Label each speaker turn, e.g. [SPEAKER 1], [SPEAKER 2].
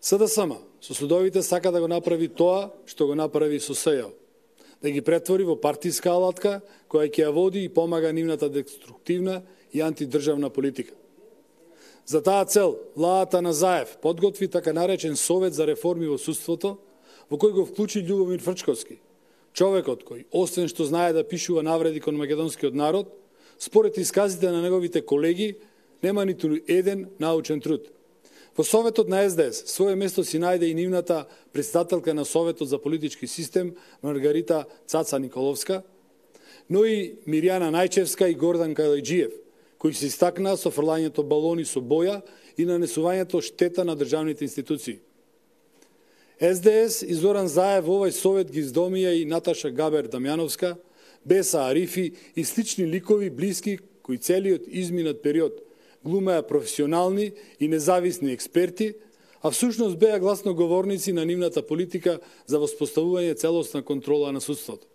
[SPEAKER 1] СДСМ со судовите сака да го направи тоа што го направи со СЈО, да ги претвори во партиска алатка која ќе ја води и помага нивната деструктивна и антидржавна политика. За таа цел, владата на Заев подготви така наречен Совет за реформи во судството, во кој го вклучи Љубомир Фрчковски, човекот кој, освен што знае да пишува навреди кон македонскиот народ, според исказите на неговите колеги, нема ниту еден научен труд. Во Советот на СДС своје место си најде и нивната председателка на Советот за политички систем Маргарита Цаца Николовска, но и Мирјана Најчевска и Гордан Калајджиев, кои се истакнаа со фрлањето балони со боја и нанесувањето штета на државните институции. СДС и Зоран Заев во овој совет ги издомија и Наташа Габер Дамјановска, Беса Арифи и слични ликови блиски кои целиот изминат период глумеа професионални и независни експерти, а всушност беа гласноговорници на нивната политика за воспоставување целосна контрола на судството.